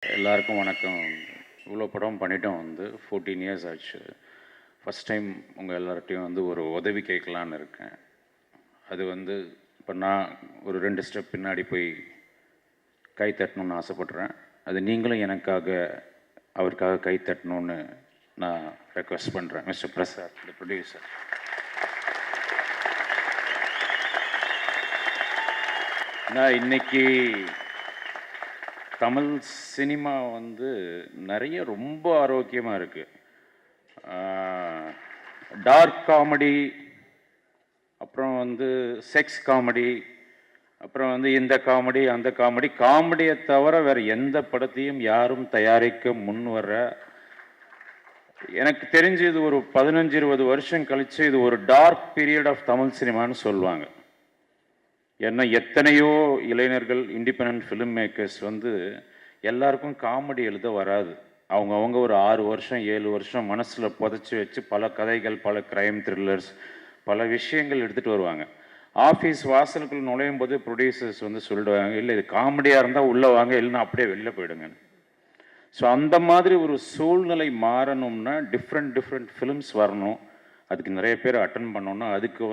எல்லாருக்கும் வணக்கம். இவ்வளோ படம் பண்ணிட்டோம் 14 இயர்ஸ் ஆச்சு. ஃபஸ்ட் டைம் உங்கள் எல்லார்ட்டையும் ஒரு உதவி கேட்கலான்னு இருக்கேன். அது இப்போ நான் ஒரு 2 ஸ்டெப் பின்னாடி போய் கை தட்டணும்னு ஆசைப்பட்றேன். அது நீங்களும் அவருக்காக கை தட்டணும்னு நான் ரெக்வெஸ்ட் பண்ணுறேன். மிஸ்டர் பிரசாத், தி ப்ரொடியூசர். நான் இன்னைக்கு தமிழ் சினிமா நிறைய ரொம்ப ஆரோக்கியமாக இருக்குது. டார்க் காமெடி, அப்புறம் செக்ஸ் காமெடி, அப்புறம் இந்த காமெடி அந்த காமெடியை தவிர வேறு எந்த படத்தையும் யாரும் தயாரிக்க முன் வர்ற, எனக்கு தெரிஞ்சு இது ஒரு 15-20 வருஷம் கழித்து இது ஒரு டார்க் பீரியட் ஆஃப் தமிழ் சினிமான்னு சொல்லுவாங்க. ஏன்னா எத்தனையோ இளைஞர்கள், இண்டிபெண்ட் ஃபிலிம் மேக்கர்ஸ் எல்லாருக்கும் காமெடி எழுத வராது. அவங்க ஒரு 6 வருஷம் 7 வருஷம் மனசில் புதைச்சி வச்சு பல கதைகள், பல க்ரைம் த்ரில்லர்ஸ், பல விஷயங்கள் எடுத்துகிட்டு வருவாங்க. ஆஃபீஸ் வாசலுக்குள் நுழையும் போது ப்ரொடியூசர்ஸ் சொல்லிடுவாங்க, இல்லை இது காமெடியாக இருந்தால் உள்ளே வாங்க, இல்லைன்னா அப்படியே வெளில போயிடுங்க. ஸோ அந்த மாதிரி ஒரு சூழ்நிலை மாறணும்னா டிஃப்ரெண்ட் ஃபிலிம்ஸ் வரணும். அதுக்கு நிறைய பேர் அட்டன் பண்ணோன்னா அதுக்கு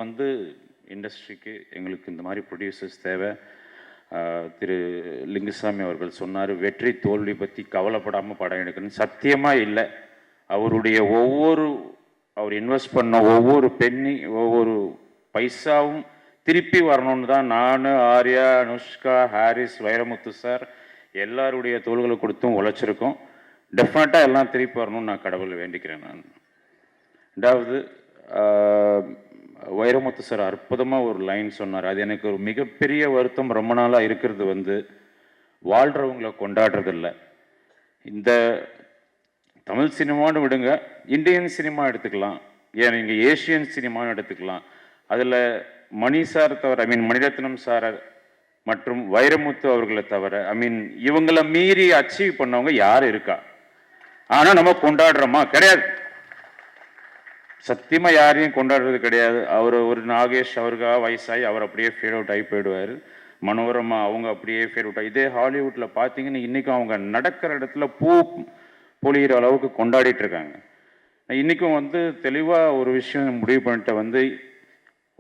இண்டஸ்ட்ரிக்கு எங்களுக்கு இந்த மாதிரி ப்ரொடியூசர்ஸ் தேவை. திரு லிங்குசாமி அவர்கள் சொன்னார், வெற்றி தோல்வி பற்றி கவலைப்படாமல் படம் எடுக்கணும்னு. சத்தியமாக இல்லை. அவர் இன்வெஸ்ட் பண்ண ஒவ்வொரு ஒவ்வொரு பைசாவும் திருப்பி வரணும்னு தான் நான், ஆர்யா, அனுஷ்கா, ஹாரிஸ், வைரமுத்து சார் எல்லாருடைய தோள்களை கொடுத்தும் உழைச்சிருக்கோம். டெஃபினட்டாக எல்லாம் திருப்பி வரணும்னு நான் கடவுளை வேண்டிக்கிறேன். நான் ரெண்டாவது, வைரமுத்து சார் அற்புதமாக ஒரு லைன் சொன்னார். அது எனக்கு ஒரு மிகப்பெரிய வருத்தம். ரொம்ப நாளாக இருக்கிறது வாழ்கிறவங்களை கொண்டாடுறதில்ல. இந்த தமிழ் சினிமான்னு விடுங்க, இந்தியன் சினிமா எடுத்துக்கலாம், ஏன் இங்கே ஏஷியன் சினிமான்னு எடுத்துக்கலாம். அதில் மணி சார் தவிர, மணிரத்னம் சார் மற்றும் வைரமுத்து அவர்களை தவிர, இவங்களை மீறி அச்சீவ் பண்ணவங்க யார் இருக்கா? ஆனால் நம்ம கொண்டாடுறோமா? கிடையாது. சத்தியமாக யாரையும் கொண்டாடுறது கிடையாது. ஒரு நாகேஷ் அவருக்காக வயசாகி அவர் அப்படியே ஃபேட் அவுட் ஆகி போயிடுவார். மனோரமா அவங்க அப்படியே ஃபேட் அவுட் ஆகி. இதே ஹாலிவுட்டில் பார்த்தீங்கன்னா இன்றைக்கும் அவங்க நடக்கிற இடத்துல பூ பொழிகிற அளவுக்கு கொண்டாடிட்டு இருக்காங்க. இன்றைக்கும் தெளிவாக ஒரு விஷயம் முடிவு பண்ணிட்டு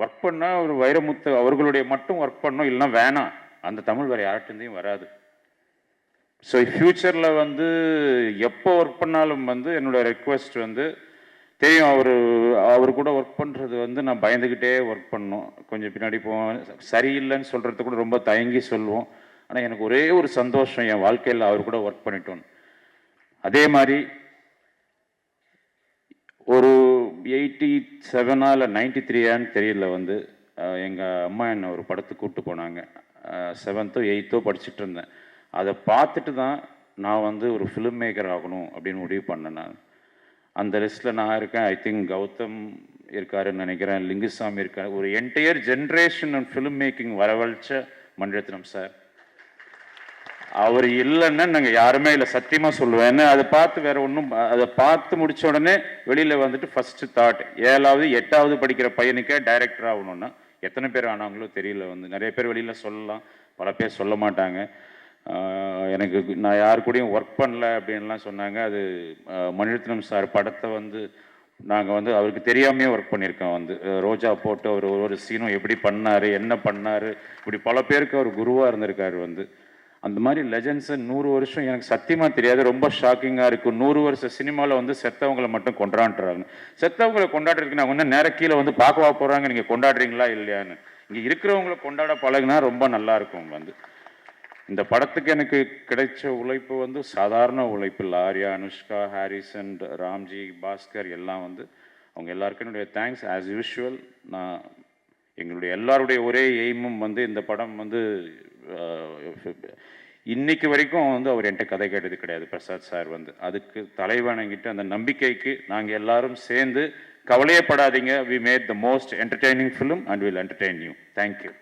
ஒர்க் பண்ணால் ஒரு வைரமுத்து அவர்களுடைய மட்டும் ஒர்க் பண்ணோம், இல்லைன்னா வேணாம், அந்த தமிழ் வேறு யார்கிட்டையும் வராது. ஸோ ஃப்யூச்சரில் எப்போ ஒர்க் பண்ணாலும் என்னோடய ரெக்வெஸ்ட் தெரியும், அவர் கூட ஒர்க் பண்ணுறது நான் பயந்துக்கிட்டே ஒர்க் பண்ணோம். கொஞ்சம் பின்னாடி போவேன், சரியில்லைன்னு சொல்கிறது கூட ரொம்ப தயங்கி சொல்லுவோம். ஆனால் எனக்கு ஒரே ஒரு சந்தோஷம், என் வாழ்க்கையில் அவர் கூட ஒர்க் பண்ணிட்டோன்னு. அதே மாதிரி ஒரு 87 இல்லை 93 தெரியல எங்கள் அம்மா என்னை ஒரு படத்துக்கு கூப்பிட்டு போனாங்க. 7th 8th படிச்சுட்டு இருந்தேன். அதை பார்த்துட்டு தான் நான் ஒரு ஃபிலிம் மேக்கர் ஆகணும் அப்படின்னு முடிவு பண்ணேன். நான் அந்த லிஸ்ட்டில் நான் இருக்கேன். ஐ திங்க் கௌதம் இருக்காருன்னு நினைக்கிறேன், லிங்குசாமி இருக்கார். ஒரு என்டையர் ஜென்ரேஷன் ஃபிலிம் மேக்கிங் வரவழைச்ச மணிரத்னம் சார். அவர் இல்லைன்னா நாங்கள் யாருமே இல்லை, சத்தியமாக சொல்லுவேன். அதை பார்த்து வேற ஒன்றும், அதை பார்த்து முடிச்ச உடனே வெளியில் ஃபஸ்ட்டு தாட், 7வது 8வது படிக்கிற பையனுக்கே டைரக்டர் ஆகணும்னா எத்தனை பேர் ஆனாங்களோ தெரியல. நிறைய பேர் வெளியில் சொல்லலாம், பல பேர் சொல்ல மாட்டாங்க. எனக்கு நான் யார் கூடயும் ஒர்க் பண்ணல அப்படின்லாம் சொன்னாங்க. அது மணிரத்னம் சார் படத்தை நாங்கள் அவருக்கு தெரியாமையே ஒர்க் பண்ணியிருக்கோம். ரோஜா போட்டு அவர் ஒரு சீனும் எப்படி பண்ணார், என்ன பண்ணார், இப்படி பல பேருக்கு அவர் குருவாக இருந்திருக்காரு. அந்த மாதிரி லெஜண்ட்ஸை 100 வருஷம் எனக்கு சத்தியமாக தெரியாது. ரொம்ப ஷாக்கிங்காக இருக்கும். 100 வருஷ சினிமாவில் செத்தவங்களை மட்டும் கொண்டாடுறாங்க. செத்தவங்களை கொண்டாடுறதுக்கு நான் நேரம் கீழே பார்க்கவா போகிறாங்க, நீங்கள் கொண்டாடுறீங்களா இல்லையான்னு. இங்கே இருக்கிறவங்களை கொண்டாட பழகுனா ரொம்ப நல்லாயிருக்கும். இந்த படத்துக்கு எனக்கு கிடைச்ச உழைப்பு சாதாரண உழைப்பு இல்லை. ஆர்யா, அனுஷ்கா, ஹாரிஸ் அண்ட் ராம்ஜி, பாஸ்கர் எல்லாம் அவங்க எல்லாருக்கும் என்னுடைய தேங்க்ஸ். ஆஸ் யூஷுவல் நான் எங்களுடைய எல்லாருடைய ஒரே எய்மும் இந்த படம் இன்னைக்கு வரைக்கும் அவர் என்கிட்ட கதை கேட்டது கிடையாது. பிரசாத் சார் அதுக்கு தலைவணங்கிட்டு அந்த நம்பிக்கைக்கு நாங்கள் எல்லாரும் சேர்ந்து, கவலையப்படாதீங்க, we made the most entertaining film and will entertain you. Thank you.